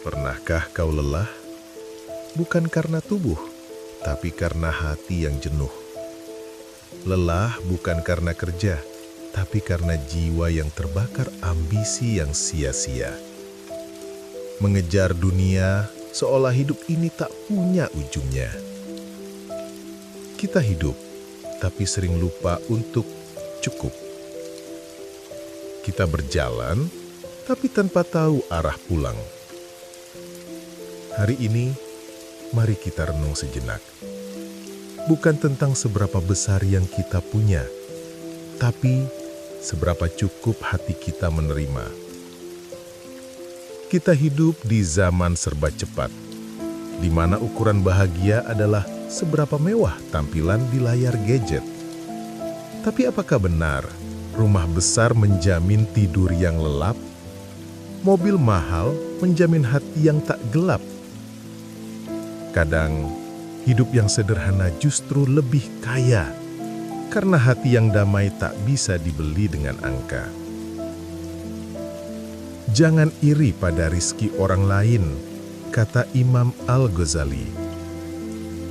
Pernahkah kau lelah? Bukan karena tubuh, tapi karena hati yang jenuh. Lelah bukan karena kerja, tapi karena jiwa yang terbakar ambisi yang sia-sia. Mengejar dunia seolah hidup ini tak punya ujungnya. Kita hidup, tapi sering lupa untuk cukup. Kita berjalan, tapi tanpa tahu arah pulang. Hari ini, mari kita renung sejenak. Bukan tentang seberapa besar yang kita punya, tapi seberapa cukup hati kita menerima. Kita hidup di zaman serba cepat, di mana ukuran bahagia adalah seberapa mewah tampilan di layar gadget. Tapi apakah benar rumah besar menjamin tidur yang lelap? Mobil mahal menjamin hati yang tak gelap? Kadang, hidup yang sederhana justru lebih kaya, karena hati yang damai tak bisa dibeli dengan angka. Jangan iri pada rizki orang lain, kata Imam Al-Ghazali.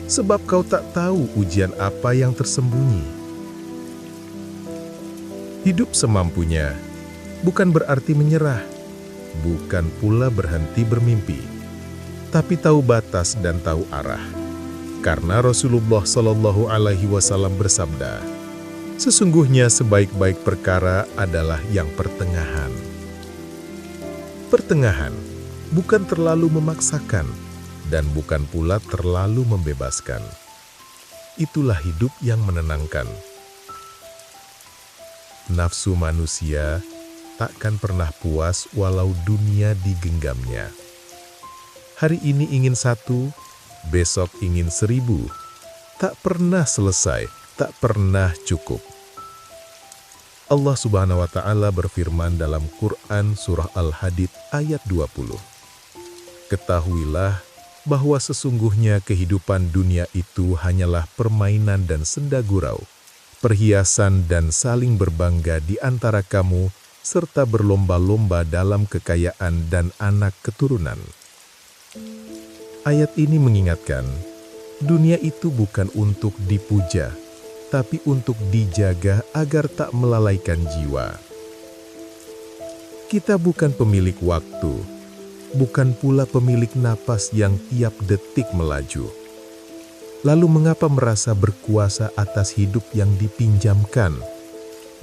Sebab kau tak tahu ujian apa yang tersembunyi. Hidup semampunya, bukan berarti menyerah, bukan pula berhenti bermimpi. Tapi tahu batas dan tahu arah. Karena Rasulullah Shallallahu Alaihi Wasallam bersabda, sesungguhnya sebaik-baik perkara adalah yang pertengahan. Pertengahan bukan terlalu memaksakan dan bukan pula terlalu membebaskan. Itulah hidup yang menenangkan. Nafsu manusia takkan pernah puas walau dunia digenggamnya. Hari ini ingin 1, besok ingin 1000. Tak pernah selesai, tak pernah cukup. Allah Subhanahu wa Ta'ala berfirman dalam Quran Surah Al-Hadid ayat 20. Ketahuilah bahwa sesungguhnya kehidupan dunia itu hanyalah permainan dan senda gurau, perhiasan dan saling berbangga di antara kamu, serta berlomba-lomba dalam kekayaan dan anak keturunan. Ayat ini mengingatkan, dunia itu bukan untuk dipuja, tapi untuk dijaga agar tak melalaikan jiwa. Kita bukan pemilik waktu, bukan pula pemilik napas yang tiap detik melaju. Lalu mengapa merasa berkuasa atas hidup yang dipinjamkan?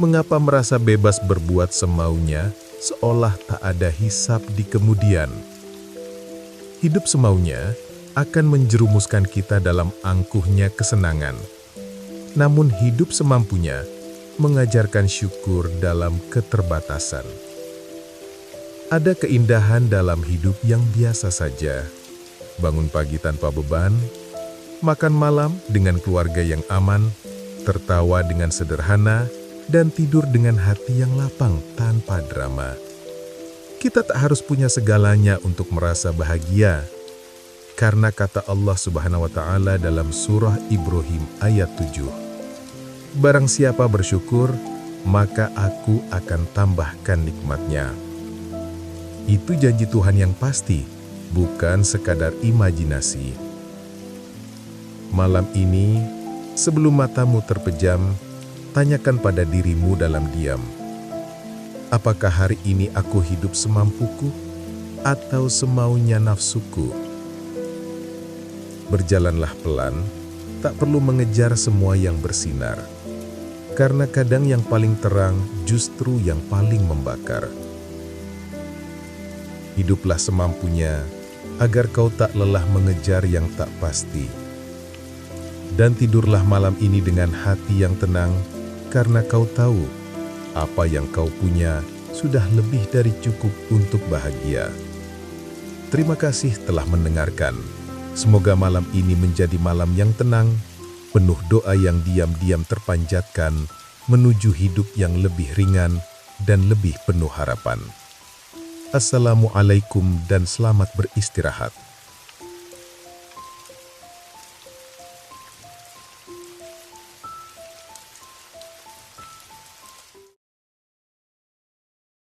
Mengapa merasa bebas berbuat semaunya, seolah tak ada hisab di kemudian? Hidup semaunya akan menjerumuskan kita dalam angkuhnya kesenangan. Namun hidup semampunya mengajarkan syukur dalam keterbatasan. Ada keindahan dalam hidup yang biasa saja. Bangun pagi tanpa beban, makan malam dengan keluarga yang aman, tertawa dengan sederhana, dan tidur dengan hati yang lapang tanpa drama. Kita tak harus punya segalanya untuk merasa bahagia. Karena kata Allah Subhanahu wa Ta'ala dalam surah Ibrahim ayat 7, barang siapa bersyukur, maka aku akan tambahkan nikmatnya. Itu janji Tuhan yang pasti, bukan sekadar imajinasi. Malam ini, sebelum matamu terpejam, tanyakan pada dirimu dalam diam, apakah hari ini aku hidup semampuku atau semaunya nafsuku? Berjalanlah pelan, tak perlu mengejar semua yang bersinar. Karena kadang yang paling terang justru yang paling membakar. Hiduplah semampunya, agar kau tak lelah mengejar yang tak pasti. Dan tidurlah malam ini dengan hati yang tenang, karena kau tahu, apa yang kau punya sudah lebih dari cukup untuk bahagia. Terima kasih telah mendengarkan. Semoga malam ini menjadi malam yang tenang, penuh doa yang diam-diam terpanjatkan, menuju hidup yang lebih ringan dan lebih penuh harapan. Assalamualaikum dan selamat beristirahat.